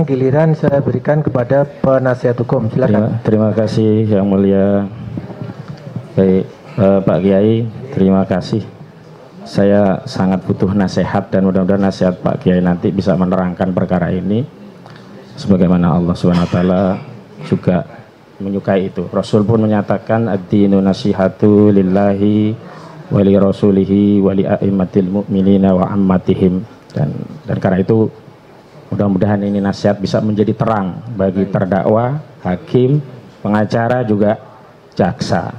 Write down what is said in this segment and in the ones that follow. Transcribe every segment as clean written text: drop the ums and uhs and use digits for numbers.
Giliran saya berikan kepada penasihat hukum. Silakan. Ya, terima kasih yang mulia. Baik, Pak Kiai, terima kasih. Saya sangat butuh nasihat dan mudah-mudahan nasihat Pak Kiai nanti bisa menerangkan perkara ini sebagaimana Allah SWT juga menyukai itu. Rasul pun menyatakan ad-dinu nasihatu lillahi wa li rasulihi wa li a'immatil mu'minina wa ammatihim, dan karena itu mudah-mudahan ini nasihat bisa menjadi terang bagi terdakwa, hakim, pengacara, juga jaksa.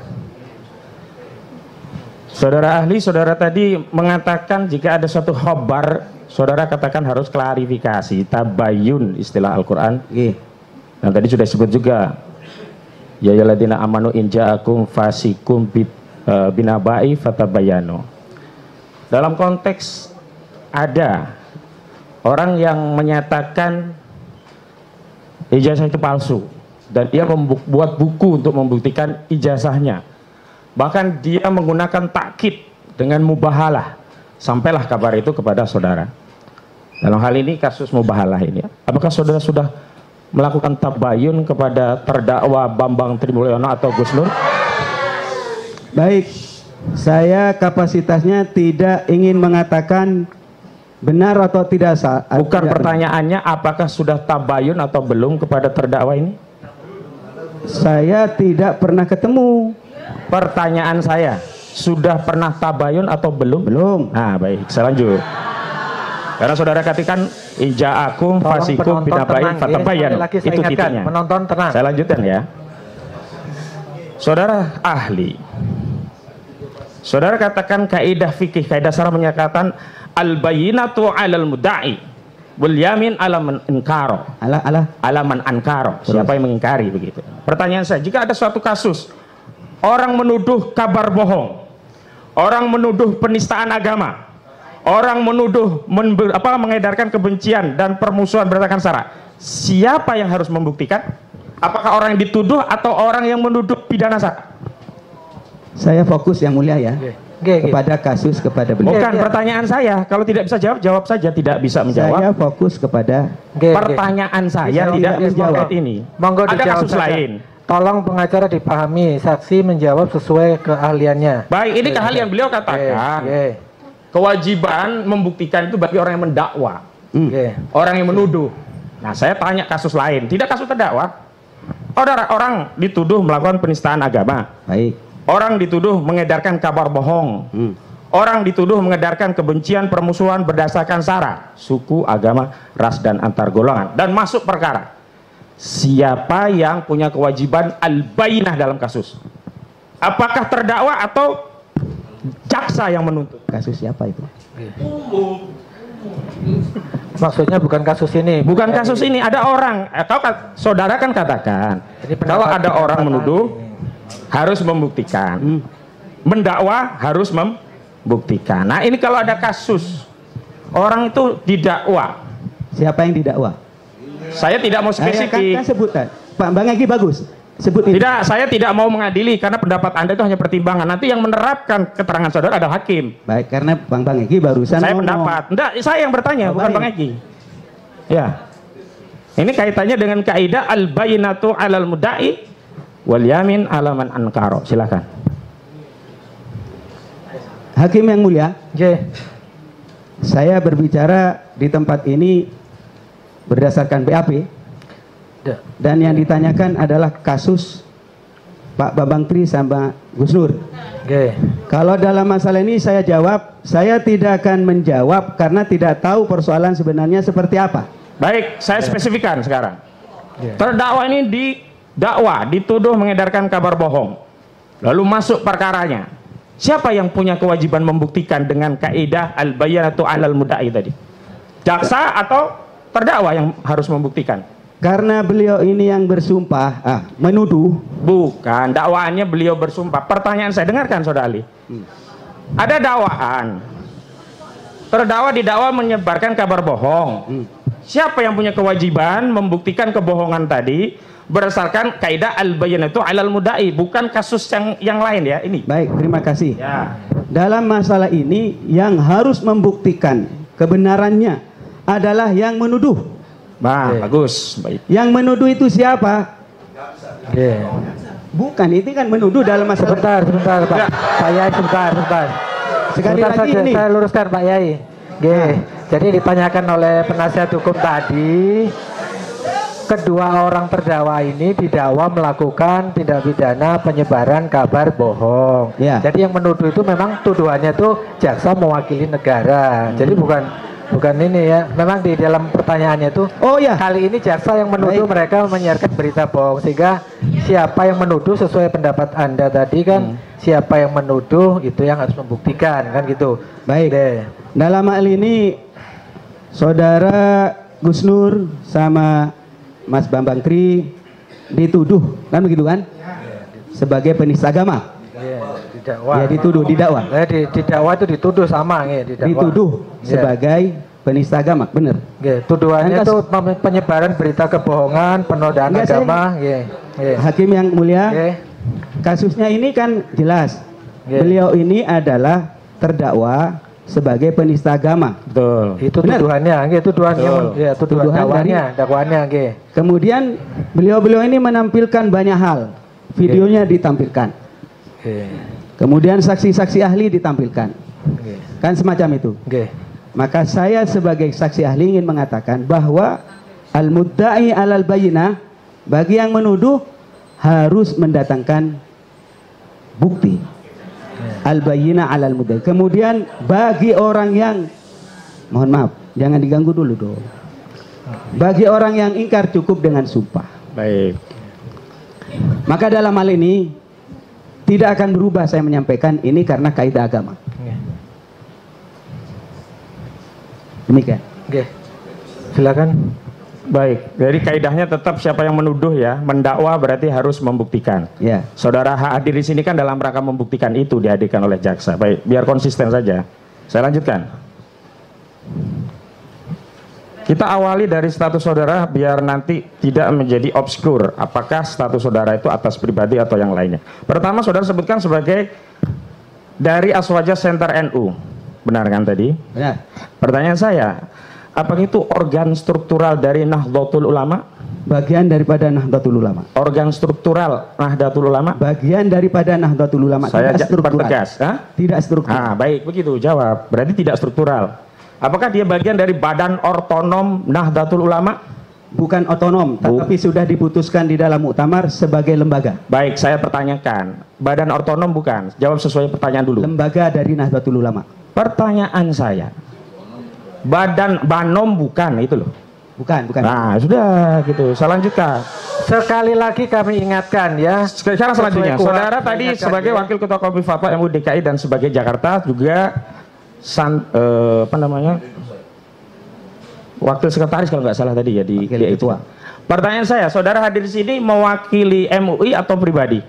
Saudara ahli, saudara tadi mengatakan jika ada suatu khobar, saudara katakan harus klarifikasi, tabayun istilah Al-Quran. Dan tadi sudah disebut juga, ya ayyuhalladzina amanu in ja'akum fasikum binaba'i fatabayanu. Dalam konteks ada orang yang menyatakan ijazah itu palsu dan dia membuat buku untuk membuktikan ijazahnya. Bahkan dia menggunakan takkid dengan mubahalah. Sampailah kabar itu kepada saudara. Dalam hal ini kasus mubahalah ini, apakah saudara sudah melakukan tabayun kepada terdakwa Bambang Trimulyono atau Gus Nur? Baik, saya kapasitasnya tidak ingin mengatakan benar atau tidak sah. Bukan pertanyaannya apakah sudah tabayun atau belum kepada terdakwa ini? Saya tidak pernah ketemu. Pertanyaan saya, sudah pernah tabayun atau belum? Belum. Nah, baik, saya lanjut. Karena saudara katakan ija'akum fasikum binabain fatabayan. Itu titiknya. Penonton tenang. Saya lanjutkan ya. Saudara ahli, saudara katakan kaidah fikih, kaidah syarah menyatakan al-bayyinatu 'alal mudda'i wal yamin 'ala man ankara. Ala man ankara. Siapa yang mengingkari, begitu. Pertanyaan saya, jika ada suatu kasus orang menuduh kabar bohong, orang menuduh penistaan agama, orang menuduh mengedarkan kebencian dan permusuhan berdasarkan sara, siapa yang harus membuktikan? Apakah orang yang dituduh atau orang yang menuduh pidana sara? Saya fokus yang mulia ya. Kepada kasus, kepada beliau. Bukan pertanyaan saya. Kalau tidak bisa jawab, jawab saja. Tidak bisa menjawab. Saya fokus kepada pertanyaan saya. Tidak menjawab ini. Monggo ada kasus saja. lain. Tolong pengacara dipahami, saksi menjawab sesuai keahliannya. Baik, ini keahlian beliau katakan. Kewajiban membuktikan itu bagi orang yang mendakwa, orang yang menuduh. Nah, saya tanya kasus lain, tidak kasus terdakwa. Orang dituduh melakukan penistaan agama. Baik. Orang dituduh mengedarkan kabar bohong. Orang dituduh mengedarkan kebencian, permusuhan berdasarkan sara, suku, agama, ras, dan antar golongan. Dan masuk perkara. Siapa yang punya kewajiban al-bayyinah dalam kasus? Apakah terdakwa atau jaksa yang menuntut? Kasus siapa itu? Maksudnya bukan kasus ini. Bukan kasus ini. Ada orang. Saudara kan katakan, kalau ada orang menuduh harus membuktikan, mendakwa harus membuktikan. Nah, ini kalau ada kasus orang itu didakwa, siapa yang didakwa? Saya tidak mau spesifik. Kan sebutan Pak Bang Egi bagus. Sebut itu. Tidak, saya tidak mau mengadili karena pendapat Anda itu hanya pertimbangan. Nanti yang menerapkan keterangan saudara adalah hakim. Baik, karena Bang Egi barusan saya ngomong. pendapat. Enggak, saya yang bertanya, bukan Bang Egi. Ya. Ini kaitannya dengan kaidah al-bayyinatu 'alal mudda'i wal yamin 'ala man ankara. Silakan. Hakim yang mulia, saya berbicara di tempat ini berdasarkan BAP. Dan yang ditanyakan adalah kasus Pak Bambang Tri sama Gus Nur. Kalau dalam masalah ini saya jawab, saya tidak akan menjawab karena tidak tahu persoalan sebenarnya seperti apa. Baik, saya spesifikkan sekarang. Terdakwa ini didakwa, dituduh mengedarkan kabar bohong. Lalu masuk perkaranya. Siapa yang punya kewajiban membuktikan dengan kaidah al-bayyinatu 'alal mudda'i tadi? Jaksa atau terdakwa yang harus membuktikan? Karena beliau ini yang bersumpah, menuduh. Bukan, dakwaannya beliau bersumpah. Pertanyaan saya, dengarkan saudara Ali. Ada dakwaan. Terdakwa didakwa menyebarkan kabar bohong. Siapa yang punya kewajiban membuktikan kebohongan tadi berdasarkan kaidah al-bayyinatu 'alal mudda'i, bukan kasus yang lain ya ini. Baik, terima kasih. Ya. Dalam masalah ini yang harus membuktikan kebenarannya adalah yang menuduh. Bagus. Baik. Yang menuduh itu siapa? Oke. Bukan, itu kan menuduh dalam masalah. Sebentar Pak. Pak Yai, sebentar. Sekali Sebentar lagi saja, ini. saya luruskan Pak Yai. Oke. Jadi ditanyakan oleh penasihat hukum tadi, kedua orang terdakwa ini didakwa melakukan tindak pidana penyebaran kabar bohong. Ya. Jadi yang menuduh itu memang tuduhannya itu jaksa mewakili negara. Jadi bukan ini ya. Memang di dalam pertanyaannya itu, Oh ya. kali ini jaksa yang menuduh mereka menyiarkan berita bohong, sehingga siapa yang menuduh sesuai pendapat Anda tadi kan, siapa yang menuduh itu yang harus membuktikan kan gitu. Baik. Deh. Dalam hal ini saudara Gus Nur sama Mas Bambang Tri dituduh, kan begitu kan? Sebagai penista agama. Didakwa. Ya, dituduh, didakwa. Didakwa itu dituduh sama didakwa. Dituduh sebagai penista agama, benar. Tuduhannya itu penyebaran berita kebohongan, penodaan agama. Hakim yang mulia, kasusnya ini kan jelas. Beliau ini adalah terdakwa sebagai penista agama. Betul. Itu tuduhannya, tuduhan dakwaannya. Kemudian beliau ini menampilkan banyak hal. Videonya ditampilkan. Kemudian saksi-saksi ahli ditampilkan. Kan semacam itu. Maka saya sebagai saksi ahli ingin mengatakan bahwa al-mudda'i alal bayyinah, bagi yang menuduh harus mendatangkan bukti. Al-bayyinah alal mudda'i. Kemudian bagi orang yang, mohon maaf, jangan diganggu dulu dong. Bagi orang yang ingkar cukup dengan sumpah. Baik. Maka dalam hal ini tidak akan berubah saya menyampaikan ini karena kaidah agama. Demikian. Silakan. Baik, jadi kaidahnya tetap siapa yang menuduh ya, mendakwa berarti harus membuktikan. Ya. Saudara hadir di sini kan dalam rangka membuktikan itu dihadirkan oleh jaksa. Baik, biar konsisten saja. Saya lanjutkan. Kita awali dari status saudara biar nanti tidak menjadi obskur. Apakah status saudara itu atas pribadi atau yang lainnya? Pertama, saudara sebutkan sebagai dari Aswaja Center NU. Benar kan tadi? Benar. Pertanyaan saya, apakah itu organ struktural dari Nahdlatul Ulama? Bagian daripada Nahdlatul Ulama. Organ struktural Nahdlatul Ulama? Bagian daripada Nahdlatul Ulama. Saya tidak struktural. pertegas. Tidak struktural. Ah, baik, begitu jawab. Berarti tidak struktural. Apakah dia bagian dari Badan Otonom Nahdlatul Ulama? Bukan otonom, tetapi sudah diputuskan di dalam muktamar sebagai lembaga. Baik, saya pertanyakan. Badan otonom bukan? Jawab sesuai pertanyaan dulu. Lembaga dari Nahdlatul Ulama. Pertanyaan saya. Badan Banom bukan itu loh. Bukan. Nah, sudah gitu. Saya lanjutkan. Sekali lagi kami ingatkan ya. Sekarang selanjutnya, saudara tadi sebagai wakil ketua Komisi Fatwa MUI DKI dan sebagai Jakarta juga wakil sekretaris kalau nggak salah tadi ya di itu. Pertanyaan saya, saudara hadir di sini mewakili MUI atau pribadi?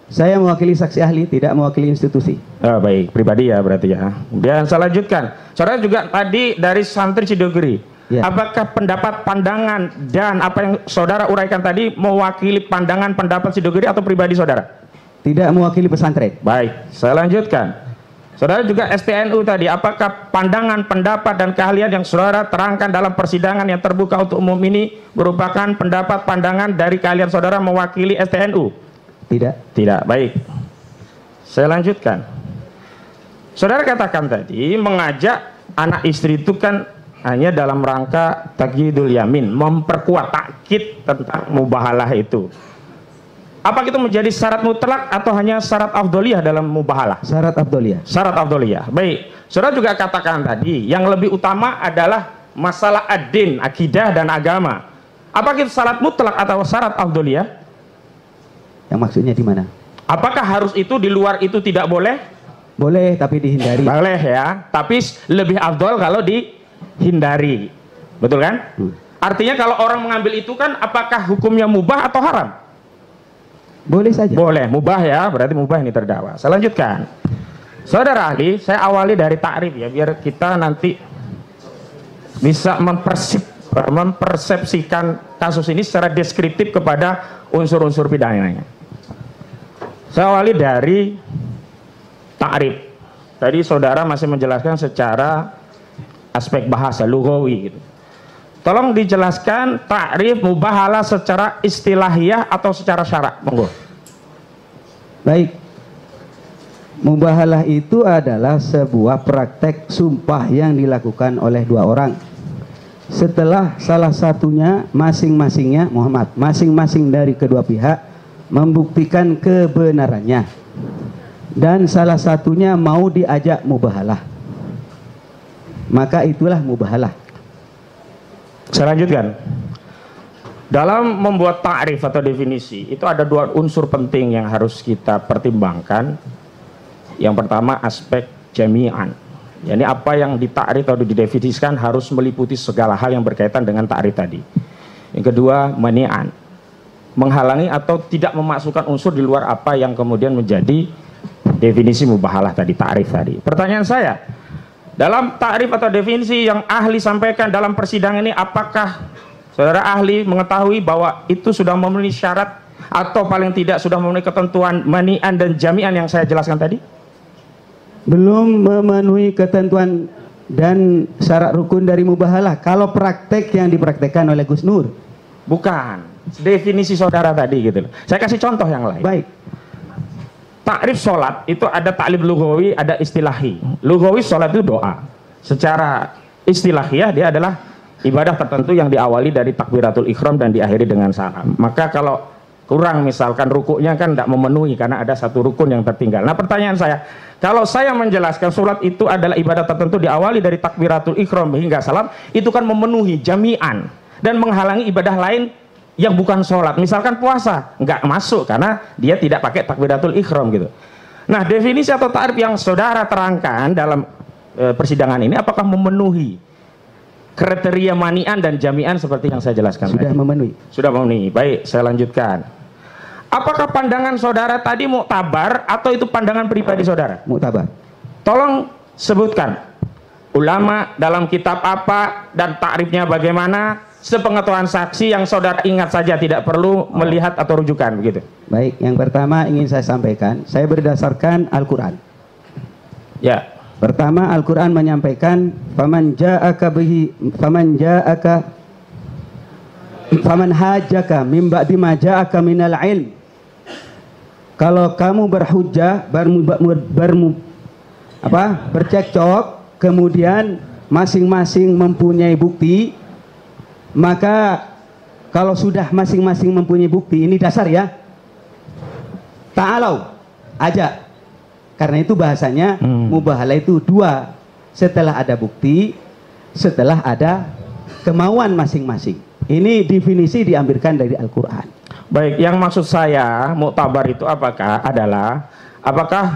Saya mewakili saksi ahli, tidak mewakili institusi. Oh, baik, pribadi ya berarti ya. Dan saya lanjutkan. Saudara juga tadi dari santri Cidogri. Ya. Apakah pendapat, pandangan dan apa yang saudara uraikan tadi mewakili pandangan, pendapat Cidogri atau pribadi saudara? Tidak mewakili pesantren. Baik, saya lanjutkan. Saudara juga STNU tadi, apakah pandangan, pendapat dan keahlian yang saudara terangkan dalam persidangan yang terbuka untuk umum ini merupakan pendapat, pandangan dari keahlian saudara mewakili STNU? Tidak. Baik. Saya lanjutkan. Saudara katakan tadi mengajak anak istri itu kan hanya dalam rangka takyidul yamin, memperkuat takkid tentang mubahalah itu. Apa itu menjadi syarat mutlak atau hanya syarat afdoliyah dalam mubahalah? Syarat afdoliyah. Syarat afdoliyah. Baik. Saudara juga katakan tadi yang lebih utama adalah masalah ad-din, akidah dan agama. Apa itu syarat mutlak atau syarat afdoliyah? Yang maksudnya di mana? Apakah harus itu, di luar itu tidak boleh? Boleh, tapi dihindari. Boleh ya, tapi lebih afdol kalau dihindari. Betul kan? Artinya kalau orang mengambil itu kan apakah hukumnya mubah atau haram? Boleh saja. Boleh, mubah ya, berarti mubah ini terdakwa. Saya lanjutkan. Saudara ahli, saya awali dari takrif ya, biar kita nanti bisa mempersepsikan kasus ini secara deskriptif kepada unsur-unsur pidananya. Saya awali dari takrif. Tadi saudara masih menjelaskan secara aspek bahasa lughawi gitu. Tolong dijelaskan takrif mubahalah secara istilahiyah atau secara syarak. Monggo. Baik. Mubahalah itu adalah sebuah praktek sumpah yang dilakukan oleh dua orang. Setelah salah satunya masing-masing dari kedua pihak membuktikan kebenarannya dan salah satunya mau diajak mubahalah, maka itulah mubahalah. Saya lanjutkan. Dalam membuat ta'rif atau definisi itu ada dua unsur penting yang harus kita pertimbangkan. Yang pertama aspek jami'an. Yani apa yang ditakrif atau didefinisikan harus meliputi segala hal yang berkaitan dengan takrif tadi. Yang kedua mani'an, menghalangi atau tidak memasukkan unsur di luar apa yang kemudian menjadi definisi mubahalah tadi, takrif tadi. Pertanyaan saya, dalam takrif atau definisi yang ahli sampaikan dalam persidangan ini, apakah saudara ahli mengetahui bahwa itu sudah memenuhi syarat atau paling tidak sudah memenuhi ketentuan mani'an dan jami'an yang saya jelaskan tadi? Belum memenuhi ketentuan dan syarat rukun dari mubahalah kalau praktek yang dipraktekkan oleh Gus Nur. Bukan, definisi saudara tadi gitu loh. Saya kasih contoh yang lain. Baik. Takrif sholat itu ada taklif lughawi, ada istilahi. Lughawi sholat itu doa. Secara istilahiyah dia adalah ibadah tertentu yang diawali dari takbiratul ihram dan diakhiri dengan salam. Maka kalau kurang misalkan rukuknya kan tidak memenuhi karena ada satu rukun yang tertinggal. Nah pertanyaan saya, kalau saya menjelaskan sholat itu adalah ibadah tertentu diawali dari takbiratul ihram hingga salam, itu kan memenuhi jami'an dan menghalangi ibadah lain yang bukan sholat. Misalkan puasa nggak masuk karena dia tidak pakai takbiratul ihram gitu. Nah definisi atau ta'rif yang saudara terangkan dalam persidangan ini apakah memenuhi kriteria mani'an dan jami'an seperti yang saya jelaskan? Sudah tadi? memenuhi. Sudah memenuhi. Baik, saya lanjutkan. Apakah pandangan saudara tadi muktabar atau itu pandangan pribadi saudara? Muktabar. Tolong sebutkan ulama dalam kitab apa dan takrifnya bagaimana, sepengetahuan saksi yang saudara ingat saja, tidak perlu melihat atau rujukan begitu. Baik, yang pertama ingin saya sampaikan, saya berdasarkan Al-Qur'an. Ya. Pertama, Al-Qur'an menyampaikan faman hajaka min ba'di ma ja'aka minal ilm. Kalau kamu berhujjah, bercekcok, kemudian masing-masing mempunyai bukti, maka kalau sudah masing-masing mempunyai bukti, ini dasar ya, ta'alau, ajak. Karena itu bahasanya mubahalah itu dua, setelah ada bukti, setelah ada kemauan masing-masing. Ini definisi diambilkan dari Al-Quran. Baik, yang maksud saya muktabar itu apakah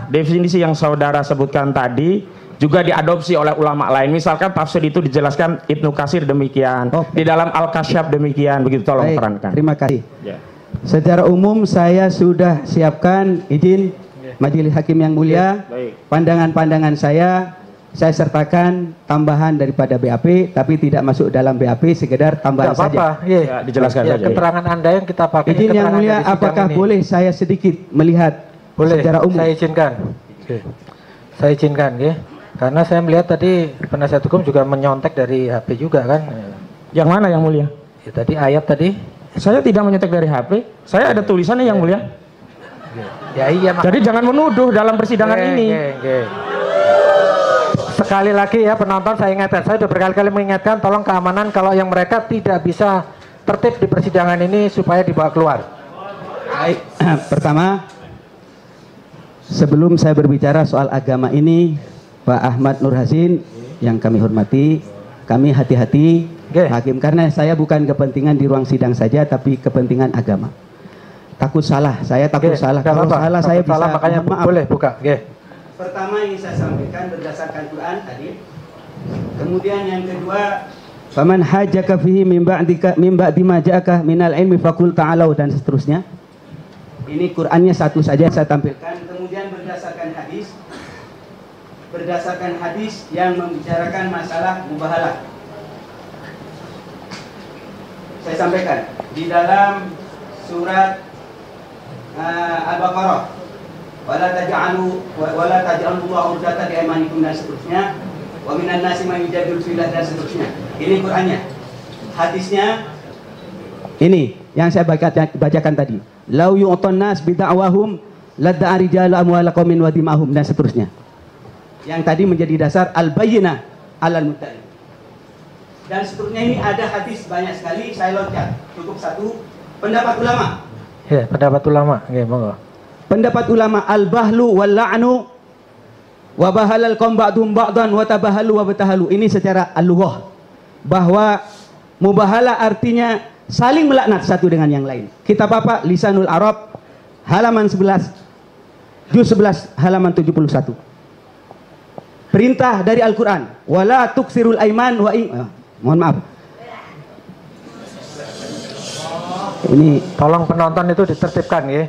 definisi yang saudara sebutkan tadi juga diadopsi oleh ulama lain? Misalkan tafsir itu dijelaskan Ibnu Katsir demikian, di dalam Al-Kasyaf demikian, begitu. Tolong terangkan. Terima kasih. Ya. Secara umum saya sudah siapkan izin Majelis Hakim yang mulia, pandangan-pandangan saya sertakan tambahan daripada BAP, tapi tidak masuk dalam BAP, sekedar tambahan saja. Ya, dijelaskan saja. Keterangan Anda yang kita pakai. Izin yang mulia, apakah boleh saya sedikit melihat secara umum? Saya izinkan. Saya izinkan, ya. Karena saya melihat tadi penasihat hukum juga menyontek dari HP juga kan. Yang mana yang mulia? Ya, tadi ayat tadi. Saya tidak menyontek dari HP. Saya ada tulisannya yang mulia. Ya iya. Jadi jangan menuduh dalam persidangan ini. Sekali lagi ya penonton, saya ingatkan, saya sudah berkali-kali mengingatkan, tolong keamanan kalau yang mereka tidak bisa tertib di persidangan ini supaya dibawa keluar. Baik, pertama sebelum saya berbicara soal agama ini, Pak Ahmad Nur Hasin yang kami hormati, kami hati-hati hakim, karena saya bukan kepentingan di ruang sidang saja, tapi kepentingan agama. Takut salah, saya takut salah. Kalau salah saya bisa, makanya maaf. Boleh buka. Pertama yang saya sampaikan berdasarkan Quran tadi. Kemudian yang kedua, faman hajaka fihi min ba'di ma ja'aka minal ilmi faqul ta'alau, dan seterusnya. Ini Qurannya satu saja saya tampilkan. Kemudian berdasarkan hadis yang membicarakan masalah mubahalah. Saya sampaikan di dalam surat Al-Baqarah, wala taj'alu Allah urdatan li aymanikum, dan seterusnya, wa minan nasi man yujadilu fillah, dan seterusnya. Ini Qur'annya. hadisnya ini yang saya bacakan tadi. Lau yu'ton nas bid'awahum ladda'a rijalu amwala qaumin wa dimahum, dan seterusnya. Yang tadi menjadi dasar al-bayyinah alal mudda'i. Dan seterusnya ini ada hadis banyak sekali, saya loncat. Cukup satu. Pendapat ulama. Ya, pendapat ulama. Oke, monggo. Pendapat ulama al-bahlu wal la'nu wa bahalal qaum ba'dhum ba'dan wa tabahalu wa batahalu. Ini secara al-lughah bahwa mubahalah artinya saling melaknat satu dengan yang lain. Kitab apa? Lisanul Arab halaman 11 juz 11 halaman 71. Perintah dari Al-Qur'an, wala tuksirul aiman wa mohon maaf. Ini tolong penonton itu ditertibkan ya.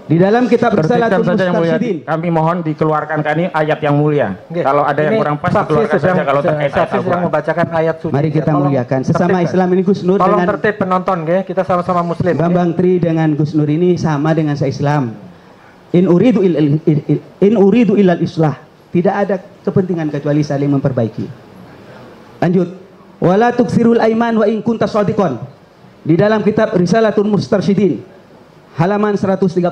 Di dalam kitab Risalatul Mustarsyidin, kami mohon dikeluarkan ini ayat yang mulia. Kalau ada yang kurang pas dikeluarkan saja kalau terkait ayat Al-Qur'an. Membacakan ayat suci. Mari kita muliakan sesama Islam ini. Gus Nur tolong dengan tertib penonton ya, kita sama-sama muslim. Bambang Tri dengan Gus Nur ini sama dengan saya Islam. In uridu ilal islah. Tidak ada kepentingan kecuali saling memperbaiki. Lanjut. Wala tuksirul aiman wa in kunta shadiqan. Di dalam kitab Risalatul Mustarsyidin halaman 136.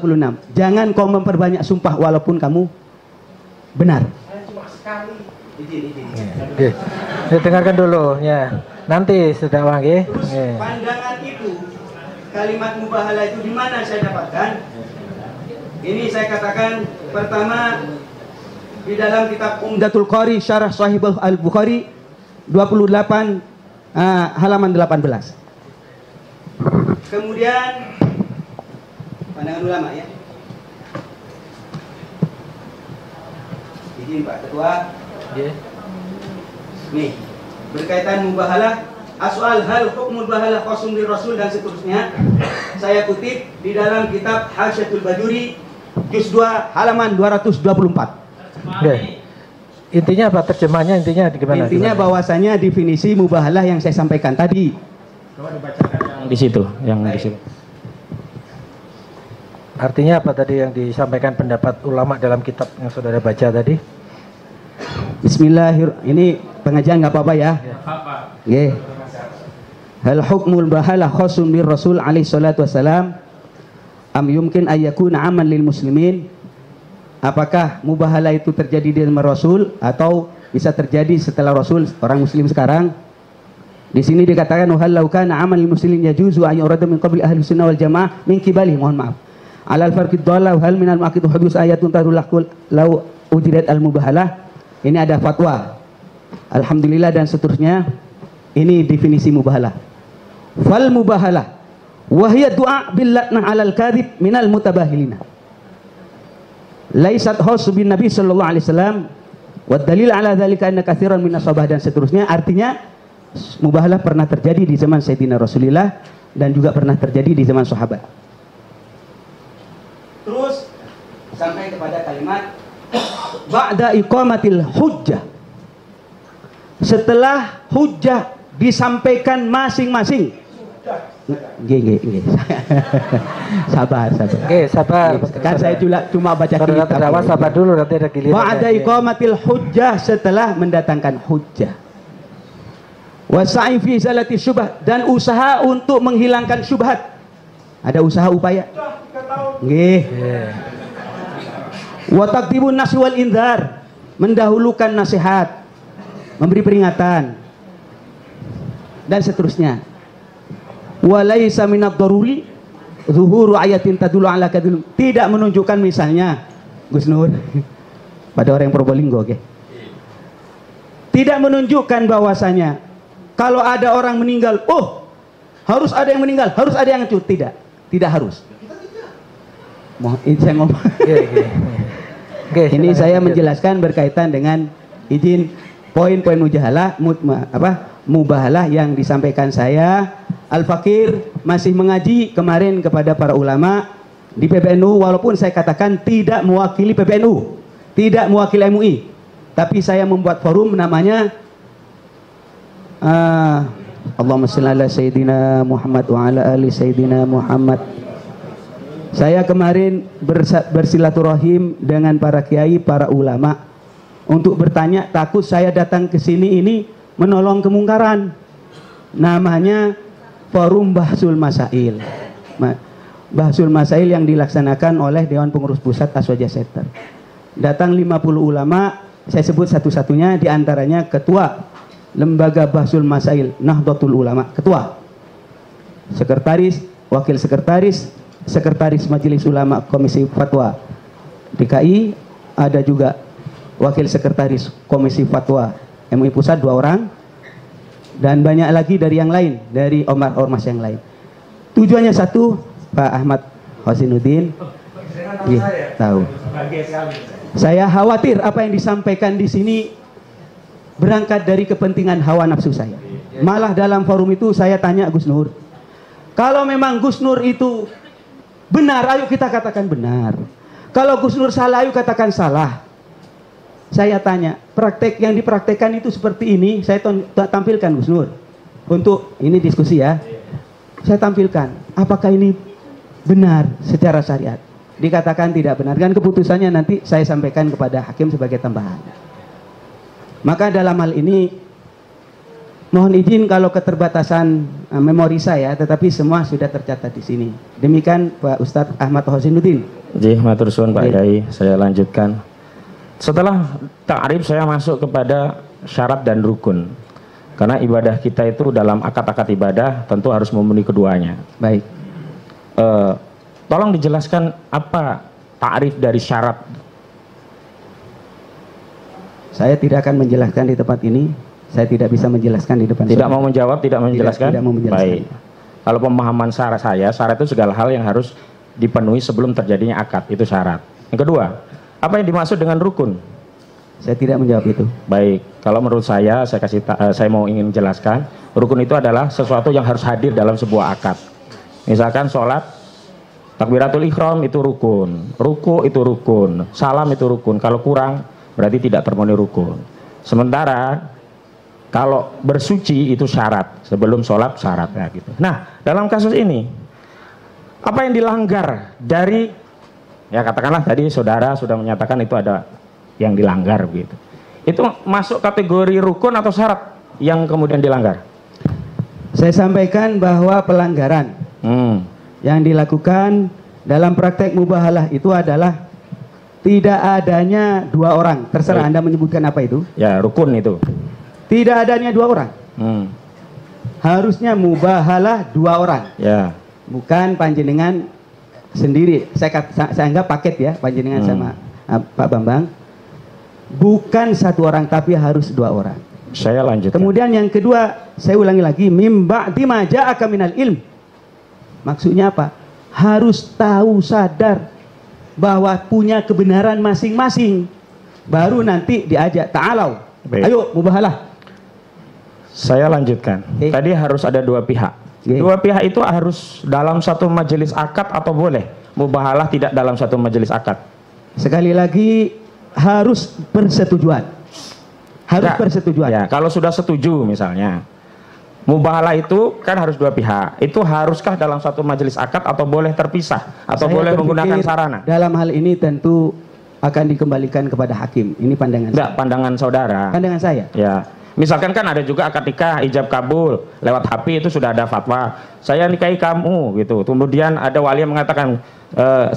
Jangan kau memperbanyak sumpah walaupun kamu benar. Oke. Dengarkan dulu ya. Nanti sudah Bang ya. Pandangan itu, kalimat mubahalah itu di mana saya dapatkan? Ini saya katakan pertama di dalam kitab Umdatul Qari Syarah Sahih Al-Bukhari 28 halaman 18. Kemudian pandangan ulama ya. Izin Pak Ketua. Nih, berkaitan mubahalah, as'al hal hukmul bahalah khasum li Rasul dan seterusnya. Saya kutip di dalam kitab Hasyatul Bajuri juz 2 halaman 224. Intinya apa terjemahnya, intinya gimana? Intinya bahwasanya definisi mubahalah yang saya sampaikan tadi. Coba dibacakan yang di situ, di situ. Artinya apa tadi yang disampaikan pendapat ulama dalam kitab yang saudara baca tadi? Bismillahirrahmanirrahim. Ini pengajian nggak apa-apa ya? Nggih. Hal hukmul bahalah khasum lir Rasul alaihi salatu wasalam am yumkin ayyakuna aman lil muslimin? Apakah mubahalah itu terjadi di zaman Rasul atau bisa terjadi setelah Rasul, orang muslim sekarang? Di sini dikatakan hal law kana aman lil muslimin yajuzu ay yurada min qabli ahli sunnah wal jamaah min kibali, mohon maaf. Alal farqid dhalla hal minal maqid hudus ayatun tarulakul law ujirat al mubahalah. Ini ada fatwa. Alhamdulillah dan seterusnya. Ini definisi mubahalah. Fal mubahalah wa hiya du'a bil latnah 'alal kadhib minal mutabahilina. Laisat khas bin Nabi sallallahu alaihi wasallam wa dalil ala dzalika anna katsiran minas sahabah, dan seterusnya. Artinya mubahalah pernah terjadi di zaman Sayyidina Rasulullah dan juga pernah terjadi di zaman sahabat. Terus sampai kepada kalimat ba'da iqamatil hujjah, setelah hujjah disampaikan masing-masing. Nggih. Sabar. Oke, sabar. Kan saya cuma baca kitab. Sabar dulu, nanti ada giliran. Ba'da iqamatil hujjah, setelah mendatangkan hujjah. Wa sa'i fi zalati syubhat, dan usaha untuk menghilangkan syubhat. Ada usaha upaya. Nggih. Wa taqdibun nas wal indhar, mendahulukan nasihat, memberi peringatan dan seterusnya. Wa laisa minad daruri zuhuru ayatin tadullu ala kadhib, tidak menunjukkan misalnya Gus Nur pada orang yang Probolinggo, oke. Tidak menunjukkan bahwasanya kalau ada orang meninggal, oh harus ada yang meninggal, harus ada yang hancur. Tidak harus. Ini saya ngomong. Ini saya menjelaskan berkaitan dengan izin poin-poin mubahalah yang disampaikan saya. Al-Fakir masih mengaji kemarin kepada para ulama di PBNU, walaupun saya katakan tidak mewakili PBNU, tidak mewakili MUI, tapi saya membuat forum namanya Allahumma shalli ala Sayyidina Muhammad wa ala ali Sayyidina Muhammad. Saya kemarin bersilaturahim dengan para kiai, para ulama untuk bertanya, takut saya datang ke sini ini menolong kemungkaran. namanya Forum Bahsul Masail. Bahsul Masail yang dilaksanakan oleh Dewan Pengurus Pusat Aswaja Center. Datang 50 ulama, saya sebut satu-satunya, diantaranya Ketua Lembaga Bahsul Masail Nahdlatul Ulama, Ketua, Sekretaris, Wakil Sekretaris, Sekretaris Majelis Ulama Komisi Fatwa DKI, ada juga Wakil Sekretaris Komisi Fatwa MUI Pusat 2 orang, dan banyak lagi dari yang lain, dari ormas yang lain. Tujuannya satu, Pak Ahmad Hosinuddin, tahu. Saya khawatir apa yang disampaikan di sini berangkat dari kepentingan hawa nafsu saya. Malah dalam forum itu saya tanya Gus Nur, kalau memang Gus Nur itu benar, ayo kita katakan benar. Kalau Gus Nur salah, ayo katakan salah. Saya tanya, praktek yang dipraktekkan itu seperti ini, saya tampilkan Gus Nur. Untuk ini diskusi ya. Saya tampilkan, apakah ini benar secara syariat? Dikatakan tidak benar, kan keputusannya nanti saya sampaikan kepada hakim sebagai tambahan. Maka dalam hal ini mohon izin kalau keterbatasan memori saya, tetapi semua sudah tercatat di sini. Demikian Pak Ustadz Ahmad Hosinuddin. Matur suwun Pak Yai, saya lanjutkan. Setelah ta'rif saya masuk kepada syarat dan rukun. Karena ibadah kita itu dalam akad-akad ibadah tentu harus memenuhi keduanya. Baik. Tolong dijelaskan apa ta'rif dari syarat. Saya tidak akan menjelaskan di tempat ini. Saya tidak bisa menjelaskan di depan. Tidak mau menjawab, tidak menjelaskan? Tidak mau menjelaskan. Baik. Kalau pemahaman syarat syarat itu segala hal yang harus dipenuhi sebelum terjadinya akad, itu syarat. Yang kedua, apa yang dimaksud dengan rukun? Saya tidak menjawab itu. Baik, kalau menurut saya saya mau ingin menjelaskan, rukun itu adalah sesuatu yang harus hadir dalam sebuah akad. Misalkan sholat, takbiratul ihram itu rukun, ruku itu rukun, salam itu rukun. Kalau kurang, berarti tidak terpenuhi rukun. Sementara kalau bersuci itu syarat, sebelum sholat syaratnya gitu. Nah, dalam kasus ini, apa yang dilanggar dari, ya katakanlah tadi saudara sudah menyatakan itu ada yang dilanggar gitu. Itu masuk kategori rukun atau syarat yang kemudian dilanggar? Saya sampaikan bahwa pelanggaran yang dilakukan dalam praktek mubahalah itu adalah tidak adanya 2 orang. Terserah Anda menyebutkan apa itu. Ya, rukun itu. Tidak adanya 2 orang. Harusnya mubahalah 2 orang. Ya. Bukan panjenengan sendiri. Saya anggap paket ya, panjenengan sama Pak Bambang. Bukan 1 orang, tapi harus 2 orang. Saya lanjut. Kemudian yang kedua, saya ulangi lagi, mim ba'di ma ja'aka minal ilm. Maksudnya apa? Harus tahu, sadar bahwa punya kebenaran masing-masing. Baru nanti diajak ta'alau. Ayo mubahalah. Saya lanjutkan. Tadi harus ada 2 pihak. 2 pihak itu harus dalam satu majelis akad atau boleh mubahalah tidak dalam satu majelis akad? Sekali lagi harus persetujuan. Harus persetujuan. Ya, kalau sudah setuju misalnya, mubahalah itu kan harus 2 pihak. Itu haruskah dalam satu majelis akad atau boleh terpisah atau Saya boleh menggunakan sarana? Dalam hal ini tentu akan dikembalikan kepada hakim. Ini pandangan saya. Pandangan saudara. Pandangan saya. Ya. Misalkan kan ada juga akad nikah ijab kabul lewat HP itu sudah ada fatwa. Saya nikahi kamu gitu. Kemudian ada wali yang mengatakan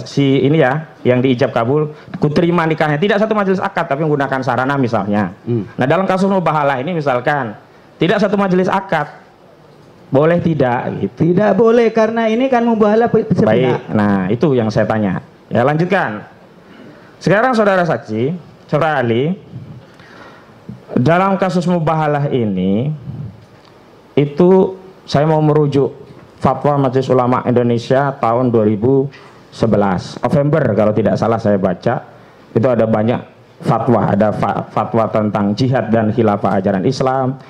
si ini ya yang diijab kabul kuterima nikahnya. Tidak satu majelis akad tapi menggunakan sarana misalnya. Nah, dalam kasus mubahalah ini misalkan tidak satu majelis akad. Boleh tidak gitu. Tidak boleh karena ini kan mubahalah sepihak. Baik. Nah, itu yang saya tanya. Ya, lanjutkan. Sekarang saudara saksi, saudara ahli, dalam kasus mubahalah ini itu saya mau merujuk fatwa Majelis Ulama Indonesia tahun 2011 November kalau tidak salah saya baca. Itu ada banyak fatwa, ada fatwa tentang jihad dan khilafah ajaran Islam.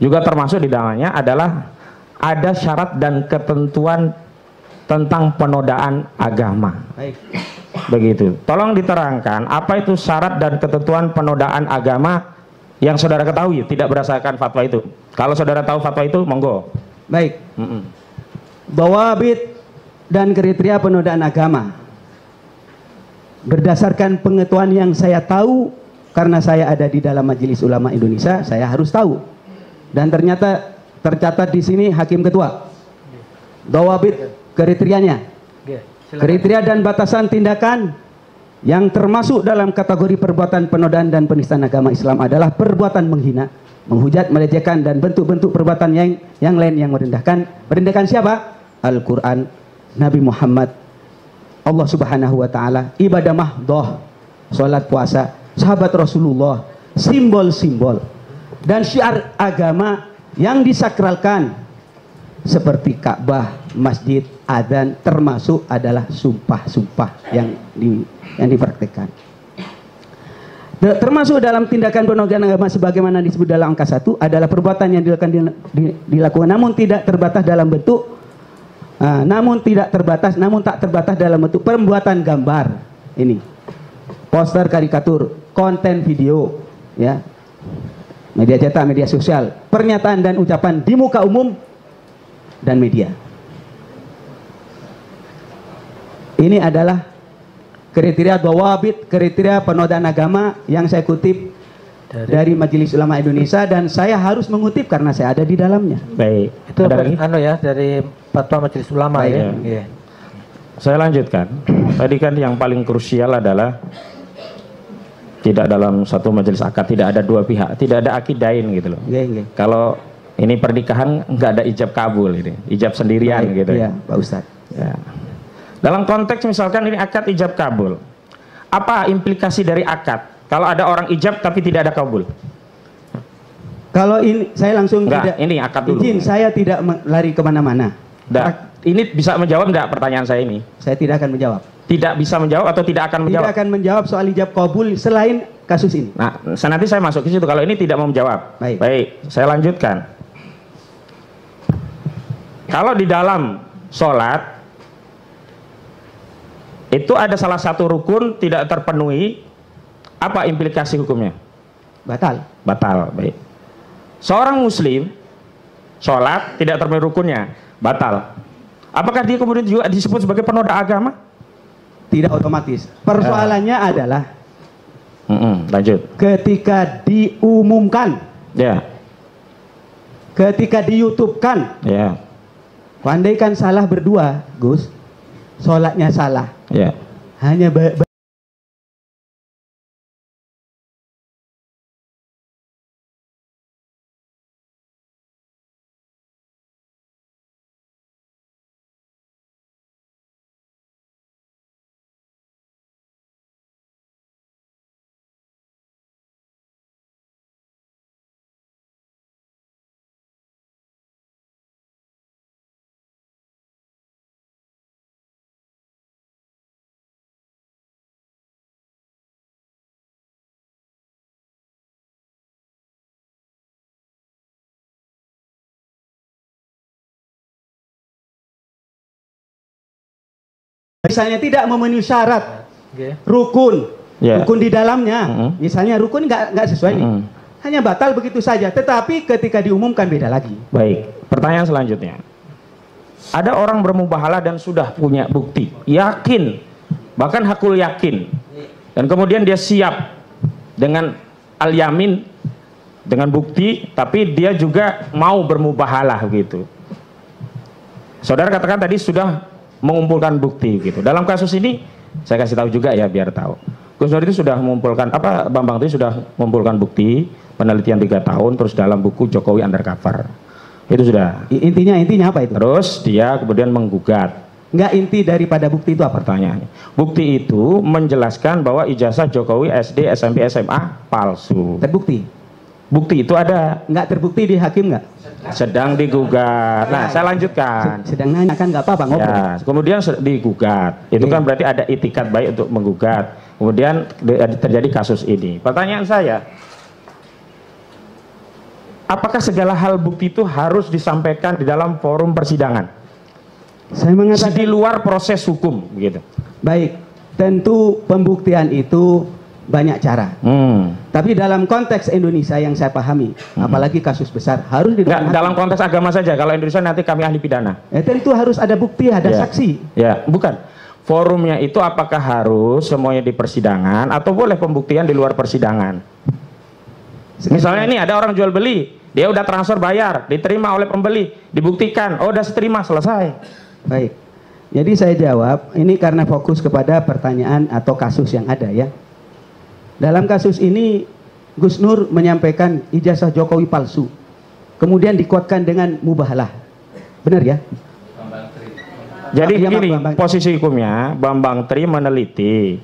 Juga termasuk di dalamnya adalah ada syarat dan ketentuan tentang penodaan agama. Baik. Begitu. Tolong diterangkan apa itu syarat dan ketentuan penodaan agama yang saudara ketahui tidak berdasarkan fatwa itu. Kalau saudara tahu fatwa itu, monggo. Baik. Dawabit dan kriteria penodaan agama. Berdasarkan pengetahuan yang saya tahu, karena saya ada di dalam Majelis Ulama Indonesia, saya harus tahu. Dan ternyata tercatat di sini hakim ketua. Dawabit kriterianya. Kriteria dan batasan tindakan yang termasuk dalam kategori perbuatan penodaan dan penistaan agama Islam adalah perbuatan menghina, menghujat, melecehkan dan bentuk-bentuk perbuatan yang lain yang merendahkan. Merendahkan siapa? Al-Quran, Nabi Muhammad, Allah Subhanahu wa taala, ibadah mahdoh, sholat puasa, sahabat Rasulullah, simbol-simbol dan syiar agama yang disakralkan seperti Ka'bah, masjid, adzan, termasuk adalah sumpah-sumpah yang dipraktikkan. Termasuk dalam tindakan penodaan agama sebagaimana disebut dalam angka 1 adalah perbuatan yang dilakukan namun tidak terbatas dalam bentuk namun tak terbatas dalam bentuk pembuatan gambar, ini poster, karikatur, konten video, ya, media cetak, media sosial, pernyataan dan ucapan di muka umum dan media. Ini adalah kriteria dawabit, kriteria penodaan agama yang saya kutip dari Majelis Ulama Indonesia, dan saya harus mengutip karena saya ada di dalamnya. Baik, itu dari fatwa Majelis Ulama. Baik, ya. Ya. Saya lanjutkan. Tadi kan yang paling krusial adalah tidak dalam satu majelis akad tidak ada dua pihak, tidak ada akidain gitu loh. Kalau ini pernikahan nggak ada ijab kabul, ini ijab sendirian. Baik, gitu ya, Pak Ustadz. Ya. Dalam konteks misalkan ini akad ijab kabul, apa implikasi dari akad kalau ada orang ijab tapi tidak ada kabul? Kalau ini saya langsung tidak, ini akad dulu. Izin, saya tidak lari kemana-mana. Ini bisa menjawab enggak pertanyaan saya ini? Saya tidak akan menjawab. Tidak bisa menjawab atau tidak akan menjawab? Tidak akan menjawab soal ijab kabul selain kasus ini. Nah, nanti saya masuk ke situ. Kalau ini tidak mau menjawab. Baik, saya lanjutkan. Kalau di dalam sholat itu ada salah satu rukun tidak terpenuhi, apa implikasi hukumnya? Batal. Batal, baik. Seorang muslim sholat tidak terpenuhi rukunnya, batal. Apakah dia kemudian juga disebut sebagai penoda agama? Tidak otomatis. Persoalannya adalah lanjut. Ketika diumumkan, ya, ketika di YouTube-kan, ya, andaikan salah berdua, Gus, sholatnya salah. Ya. Hanya misalnya tidak memenuhi syarat rukun, rukun di dalamnya, misalnya rukun nggak sesuai nih, hanya batal begitu saja. Tetapi ketika diumumkan beda lagi. Baik, pertanyaan selanjutnya, ada orang bermubahalah dan sudah punya bukti, yakin, bahkan hakul yakin, dan kemudian dia siap dengan al-yamin, dengan bukti, tapi dia juga mau bermubahalah gitu. Saudara katakan tadi sudah mengumpulkan bukti gitu. Dalam kasus ini saya kasih tahu juga ya biar tahu. Gus Nur itu sudah mengumpulkan Bambang itu sudah mengumpulkan bukti penelitian 3 tahun terus dalam buku Jokowi Undercover. Itu sudah. Intinya apa itu? Terus dia kemudian menggugat. Enggak, inti daripada bukti itu apa? Pertanyaannya. Bukti itu menjelaskan bahwa ijazah Jokowi SD, SMP, SMA palsu. Terbukti. Bukti itu ada. Enggak terbukti di hakim enggak? Sedang digugat. Nah, saya lanjutkan. Sedang nanya kan nggak apa-apa ngobrol. Ya, kemudian digugat. Itu kan berarti ada itikat baik untuk menggugat. Kemudian terjadi kasus ini. Pertanyaan saya, apakah segala hal bukti itu harus disampaikan di dalam forum persidangan? Saya mengatakan di luar proses hukum, gitu. Baik, tentu pembuktian itu banyak cara. Tapi dalam konteks Indonesia yang saya pahami, apalagi kasus besar, harus dalam konteks agama saja. Kalau Indonesia nanti kami ahli pidana. Tentu harus ada bukti, ada saksi. Ya, bukan. Forumnya itu apakah harus semuanya di persidangan atau boleh pembuktian di luar persidangan? Misalnya ini ada orang jual beli, dia udah transfer bayar, diterima oleh pembeli, dibuktikan, oh udah diterima, selesai. Baik. Jadi saya jawab, ini karena fokus kepada pertanyaan atau kasus yang ada ya. Dalam kasus ini Gus Nur menyampaikan ijazah Jokowi palsu. Kemudian dikuatkan dengan mubahalah. Benar ya? Jadi begini, posisi hukumnya Bambang Tri meneliti.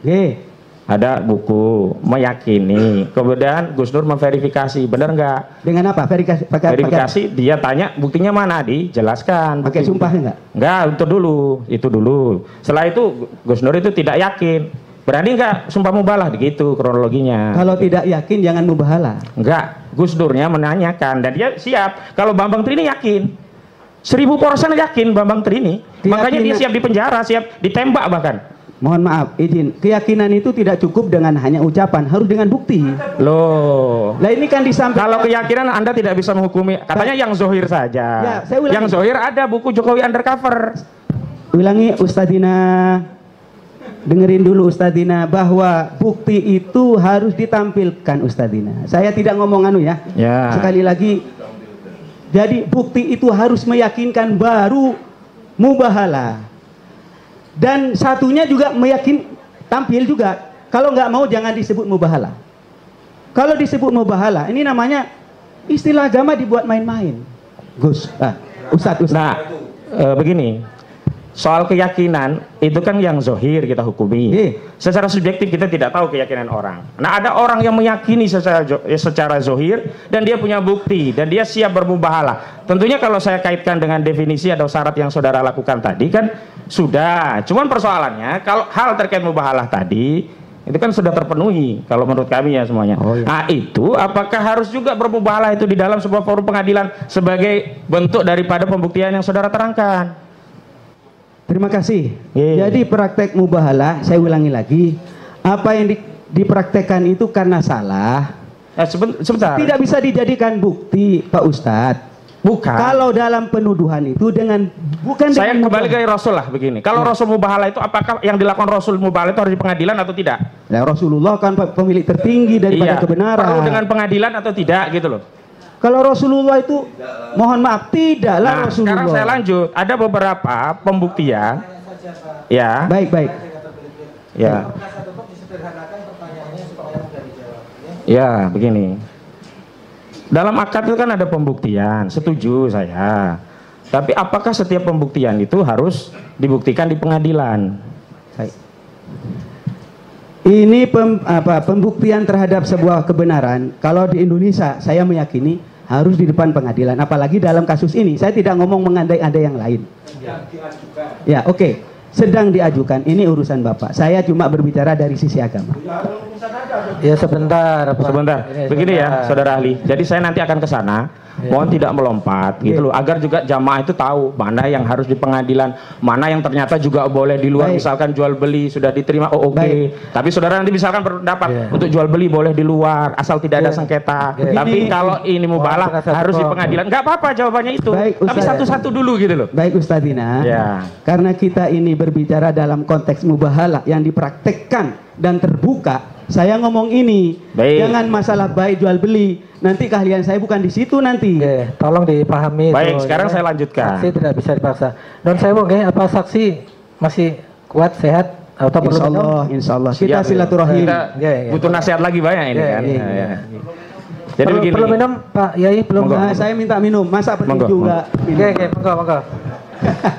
Ada buku, meyakini, kemudian Gus Nur memverifikasi, benar nggak? Dengan apa? Verifikasi, dia tanya buktinya mana, dijelaskan. Pakai sumpah nggak? Nggak, itu dulu. Setelah itu Gus Nur itu tidak yakin, berani nggak sumpah mubalah, begitu kronologinya. Kalau tidak yakin jangan mubahalah. Nggak, Gus Nurnya menanyakan dan dia siap. Kalau Bambang Tri ini yakin, 1000% yakin Bambang Tri ini, makanya dia siap dipenjara, siap ditembak bahkan. Mohon maaf, izin. Keyakinan itu tidak cukup dengan hanya ucapan, harus dengan bukti. Loh. Nah ini kan disampaikan. Kalau keyakinan Anda tidak bisa menghukumi, katanya yang zohir saja. Ya, saya ulangi. Yang zohir ada buku Jokowi Undercover. Ulangi Ustadzina. Dengerin dulu Ustadzina, bahwa bukti itu harus ditampilkan Ustadzina. Saya tidak ngomong anu ya. Sekali lagi. Jadi bukti itu harus meyakinkan baru mubahalah. Dan satunya juga tampil juga. Kalau nggak mau jangan disebut mubahalah. Kalau disebut mubahalah, ini namanya istilah agama dibuat main-main. Ustadz. Nah, begini. Soal keyakinan itu kan yang zohir kita hukumi. Secara subjektif kita tidak tahu keyakinan orang. Nah, ada orang yang meyakini secara zohir dan dia punya bukti dan dia siap bermubahalah. Tentunya kalau saya kaitkan dengan definisi atau syarat yang saudara lakukan tadi kan sudah. Cuman persoalannya kalau hal terkait mubahalah tadi itu kan sudah terpenuhi kalau menurut kami ya semuanya. Nah, itu apakah harus juga bermubahalah itu di dalam sebuah forum pengadilan sebagai bentuk daripada pembuktian yang saudara terangkan? Terima kasih. Jadi praktek mubahalah, saya ulangi lagi, apa yang dipraktekkan itu karena salah. Sebentar. Tidak bisa dijadikan bukti, Pak Ustadz. Bukan. Kalau dalam penuduhan itu bukan. Saya kembali ke Rasul lah begini. Kalau Rasul mubahalah itu apakah yang dilakukan Rasul mubahalah itu harus di pengadilan atau tidak? Nah, Rasulullah kan pemilik tertinggi daripada kebenaran. Perlu dengan pengadilan atau tidak gitu loh. Kalau Rasulullah itu, mohon maaf, tidaklah Rasulullah. Sekarang saya lanjut. Ada beberapa pembuktian. Ya. Baik. Ya. Ya, begini. Dalam akad itu kan ada pembuktian. Setuju saya. Tapi apakah setiap pembuktian itu harus dibuktikan di pengadilan? Baik. Ini pembuktian terhadap sebuah kebenaran. Kalau di Indonesia saya meyakini harus di depan pengadilan. Apalagi dalam kasus ini saya tidak ngomong mengandai-andai yang lain. Ya, oke. Sedang diajukan. Ini urusan Bapak. Saya cuma berbicara dari sisi agama. Ya sebentar. Begini ya, saudara ahli. Jadi saya nanti akan ke sana. Mohon tidak melompat gitu loh, agar juga jamaah itu tahu mana yang harus di pengadilan, mana yang ternyata juga boleh di luar. Misalkan jual beli sudah diterima, oke. Tapi saudara nanti misalkan berpendapat untuk jual beli boleh di luar asal tidak ada sengketa. Tapi kalau ini mubahalah harus di pengadilan, nggak apa-apa jawabannya itu. Tapi satu-satu dulu gitu loh. Baik Ustadzina. Karena kita ini berbicara dalam konteks mubahalah yang dipraktekkan dan terbuka. Saya ngomong ini, jangan masalah baik jual beli. Nanti keahlian saya bukan di situ nanti. Tolong dipahami. Baik, sekarang saya lanjutkan. Saksi tidak bisa dipaksa. Non saya apa saksi masih kuat, sehat atau perlu minum? Insya Allah. Kita silaturahim. Butuh nasihat lagi banyak ini kan. Jadi begini. Perlu minum Pak Yai? Belum. Saya minta minum. Masa perlu juga minum? Monggo.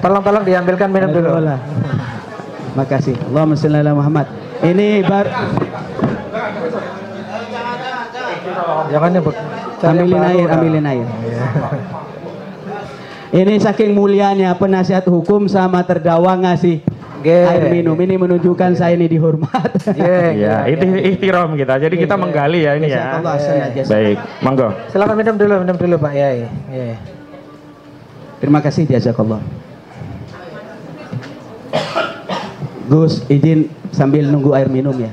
Tolong diambilkan minum dulu. Makasih. Allahumma shalli ala Muhammad. Ini jangan nyebut. Ambilin air. Ini saking mulianya penasihat hukum sama terdakwa ngasih air minum. Ini menunjukkan saya ini dihormat. Ya, itu ihtiram kita. Jadi kita menggali ya ini ya. Baik, monggo. Silakan minum dulu Pak Yai. Terima kasih jazakallah. Gus, izin sambil nunggu air minum ya.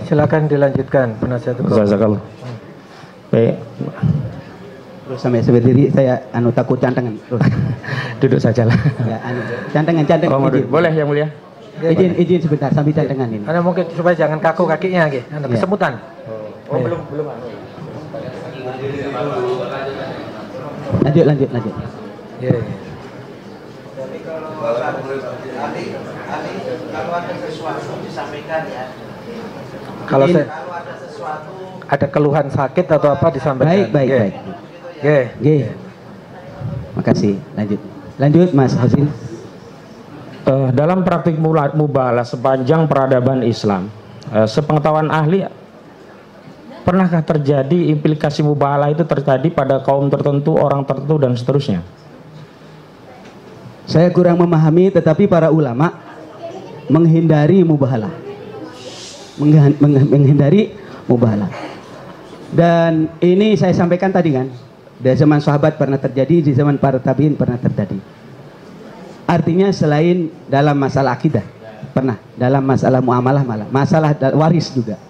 silakan dilanjutkan penasihat hukum. Jazakallah. Baik. Terus sampai berdiri saya takut cantengan. Terus. Duduk sajalah. Ya, cantengan. Oh, boleh yang mulia. Izin sebentar sambil cantengan ini. Anda mungkin supaya jangan kaku kakinya, kesemutan. Oh, belum. Lanjut. Kalau ada sesuatu disampaikan ya. Kalau ada sesuatu, ada keluhan sakit atau apa disampaikan. Baik. Makasih. Lanjut Mas Hasil. Dalam praktik mubahalah sepanjang peradaban Islam, sepengetahuan ahli, pernahkah terjadi implikasi mubahalah itu terjadi pada kaum tertentu, orang tertentu dan seterusnya? Saya kurang memahami, tetapi para ulama menghindari mubahalah. Menghindari mubahalah. Dan ini saya sampaikan tadi kan, dari zaman sahabat pernah terjadi, di zaman para tabiin pernah terjadi. Artinya selain dalam masalah akidah, pernah, dalam masalah muamalah malah, masalah waris juga.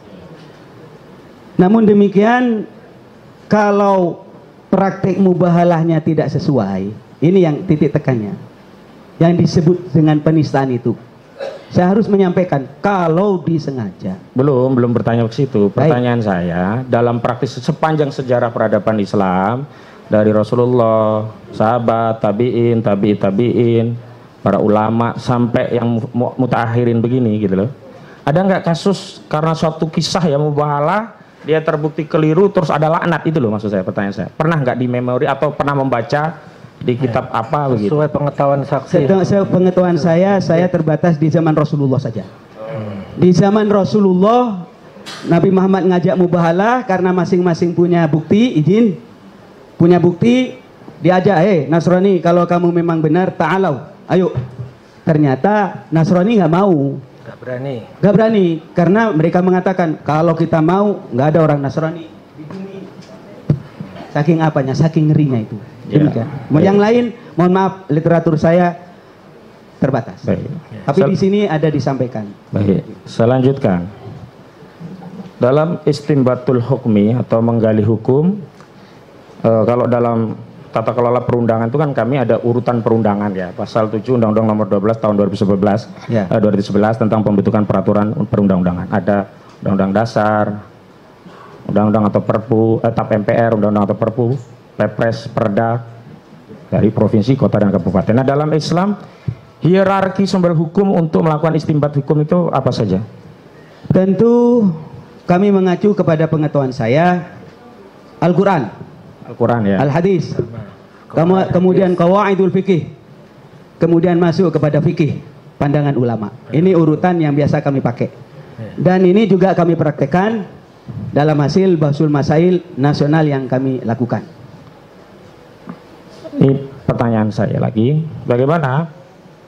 Namun demikian, kalau praktik mubahalahnya tidak sesuai, ini yang titik tekannya, yang disebut dengan penistaan itu. Saya harus menyampaikan kalau disengaja. Belum bertanya ke situ. Pertanyaan saya, dalam praktis sepanjang sejarah peradaban Islam, dari Rasulullah, sahabat, tabi'in, para ulama, sampai yang mutaakhirin begini gitu loh. Ada nggak kasus karena suatu kisah yang mubahalah, dia terbukti keliru, terus ada laknat, itu loh maksud saya, pertanyaan saya. Pernah nggak di memori atau pernah membaca di kitab apa begitu? Sesuai pengetahuan saksi. Pengetahuan saya terbatas di zaman Rasulullah saja. Di zaman Rasulullah, Nabi Muhammad ngajak mubahalah karena masing-masing punya bukti, punya bukti, diajak, Nasrani, kalau kamu memang benar, ta'alau, ayo. Ternyata Nasrani nggak mau. Gak berani, karena mereka mengatakan kalau kita mau nggak ada orang Nasrani di bumi. Saking apanya, saking ngerinya itu. Demikian. Yang lain, mohon maaf, literatur saya terbatas. Baik. Tapi di sini ada disampaikan. Baik. Saya lanjutkan. Dalam istimbatul hukmi atau menggali hukum, kalau dalam tata kelola perundangan itu kan kami ada urutan perundangan ya, pasal 7 Undang-Undang Nomor 12 Tahun 2011 tentang pembentukan peraturan perundang-undangan. Ada Undang-Undang Dasar, Undang-Undang atau Perpu, TAP MPR, Undang-Undang atau Perpu, Perpres, Perda dari provinsi, kota dan kabupaten. Nah, dalam Islam hierarki sumber hukum untuk melakukan istimbat hukum itu apa saja? Tentu kami mengacu kepada pengetahuan saya, Al-Quran ya, Al-Hadis, kemudian Qawaidul Fikih, kemudian masuk kepada fikih, pandangan ulama. Ini urutan yang biasa kami pakai. Dan ini juga kami praktekkan dalam hasil Bahsul Masail nasional yang kami lakukan. Ini pertanyaan saya lagi, bagaimana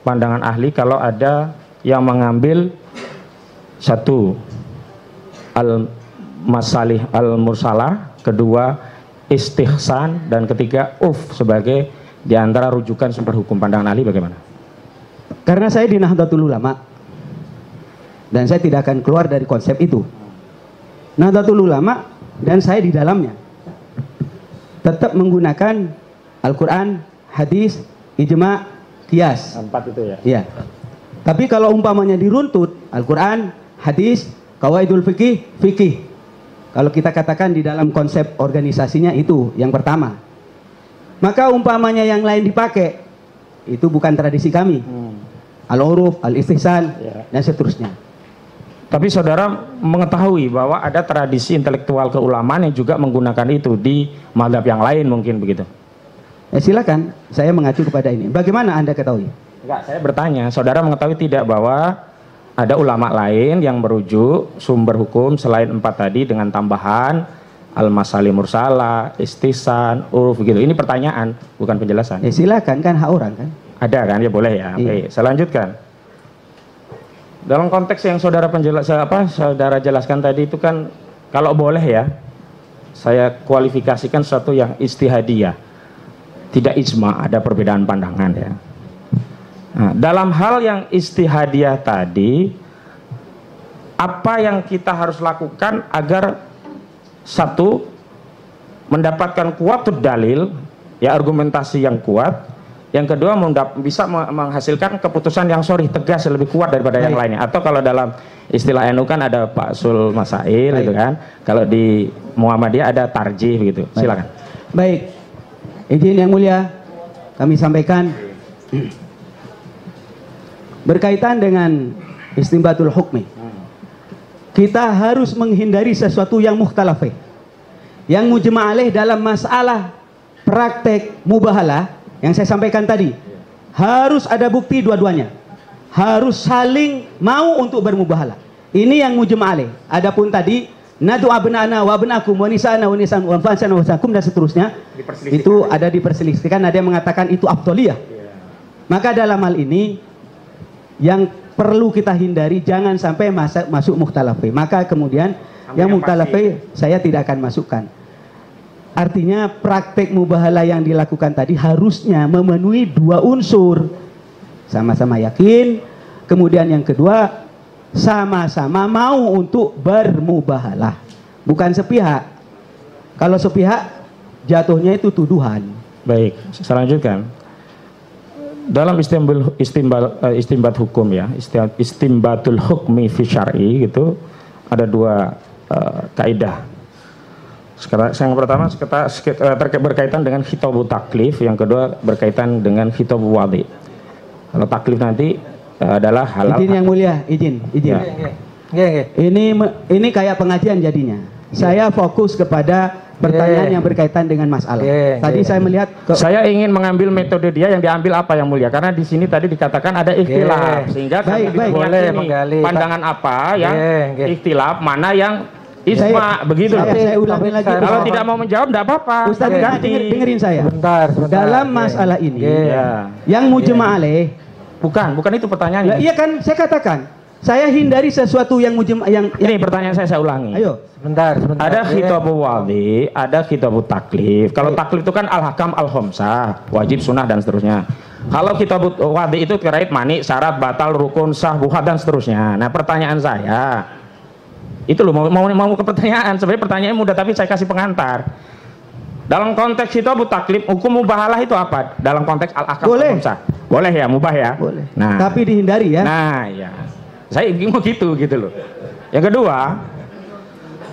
pandangan ahli kalau ada yang mengambil satu al-masalih al-mursalah, kedua istihsan, dan ketiga sebagai diantara rujukan sumber hukum. Pandangan ahli bagaimana? Karena saya di Nahdlatul Ulama dan saya tidak akan keluar dari konsep itu. Nahdlatul Ulama dan saya di dalamnya tetap menggunakan Al-Quran, hadis, ijma, qiyas. 4 itu ya? Iya. Tapi kalau umpamanya diruntut Al-Quran, hadis, qawaidul fikih. Kalau kita katakan di dalam konsep organisasinya itu yang pertama. Maka umpamanya yang lain dipakai, itu bukan tradisi kami. Al-uruf, al-istihsan, dan seterusnya. Tapi saudara mengetahui bahwa ada tradisi intelektual keulamaan yang juga menggunakan itu di mazhab yang lain mungkin begitu? Silakan, saya mengacu kepada ini. Bagaimana Anda ketahui? Enggak, saya bertanya, saudara mengetahui tidak bahwa ada ulama lain yang merujuk sumber hukum selain 4 tadi dengan tambahan al-masalih mursalah, istihsan, uruf gitu. Ini pertanyaan, bukan penjelasan. Silakan, kan hak orang kan. Ada kan, ya boleh ya. Oke, saya lanjutkan. Dalam konteks yang saudara saudara jelaskan tadi itu kan, kalau boleh ya, saya kualifikasikan sesuatu yang istihadiyah. Tidak ijma, ada perbedaan pandangan ya. Nah, dalam hal yang istihadiyah tadi, apa yang kita harus lakukan agar satu mendapatkan kuatud dalil, ya argumentasi yang kuat. Yang kedua bisa menghasilkan keputusan yang sorry, tegas, lebih kuat daripada yang lainnya. Atau kalau dalam istilah NU kan ada Paksul Masail gitu kan. Kalau di Muhammadiyah ada tarjih gitu. Silakan. Baik. Izin yang mulia kami sampaikan berkaitan dengan istinbatul hukmi. Kita harus menghindari sesuatu yang mukhtalafih. Yang mujma' alaih dalam masalah praktek mubahalah yang saya sampaikan tadi, harus ada bukti dua-duanya, harus saling mau untuk bermubahalah. Ini yang mujma' alaih. Adapun tadi nadu abna'ana wa abna'akum wa nisa'ana wa nisa'an wa anfasana wa anfusakum dan seterusnya, itu ada diperselisihkan. Ada yang mengatakan itu afdoliyah. Maka dalam hal ini yang perlu kita hindari, jangan sampai masuk mukhtalafih. Maka kemudian yang mukhtalafih saya tidak akan masukkan. Artinya praktek mubahalah yang dilakukan tadi harusnya memenuhi dua unsur. Sama-sama yakin, kemudian yang kedua sama-sama mau untuk bermubahalah. Bukan sepihak. Kalau sepihak jatuhnya itu tuduhan. Baik, saya lanjutkan. Dalam istimbat hukum ya, istimbatul hukmi fi syar'i gitu, ada dua kaidah. Yang pertama berkaitan dengan khitabu taklif, yang kedua berkaitan dengan khitabu wadi. Kalau taklif nanti adalah halal. Izin yang mulia, izin. Ya. Ini kayak pengajian jadinya. Saya fokus kepada pertanyaan yang berkaitan dengan masalah. Tadi saya melihat saya ingin mengambil metode dia yang diambil apa yang mulia, karena di sini tadi dikatakan ada ikhtilaf, sehingga kami boleh menggali pandangan apa yang ikhtilaf, mana yang isma, begitu. Saya ulangi lagi. Kalau tidak mau menjawab, tidak apa-apa. Ustaz, dengerin saya. Sebentar. Dalam masalah ini, yang mujma' alaih, bukan itu pertanyaannya. Iya kan, saya katakan, saya hindari sesuatu yang mujma' yang ini pertanyaan saya ulangi. Ayo. Sebentar. Ada khitabu wadi, ada khitabu taklif. Kalau taklif itu kan al-hakam al-khamsah, wajib, sunnah dan seterusnya. Kalau khitabu wadi itu terkait mani, syarat, batal, rukun, sah, buhat dan seterusnya. Nah, pertanyaan saya itu loh, mau ke pertanyaan. Sebenarnya pertanyaannya mudah, tapi saya kasih pengantar. Dalam konteks itu abu taklif, hukum mubahalah itu apa? Dalam konteks al-akam al-khamsah. Boleh ya, mubah ya? Boleh. Nah, tapi dihindari ya. Nah, ya. Saya mau gitu loh. Yang kedua,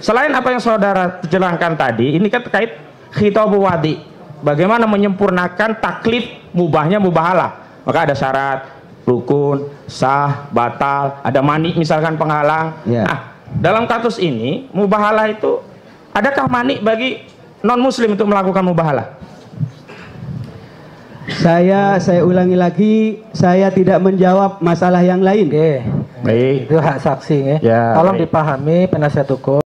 selain apa yang saudara jelaskan tadi, ini kan terkait khitabu wadi. Bagaimana menyempurnakan taklif mubahnya mubahalah. Maka ada syarat, rukun, sah, batal, ada mani misalkan penghalang. Yeah. Nah, dalam kasus ini mubahalah itu, adakah mani bagi non muslim untuk melakukan mubahalah? Saya ulangi lagi, saya tidak menjawab masalah yang lain. Baik. Itu hak saksi ya. Ya, Tolong baik. dipahami penasihat hukum.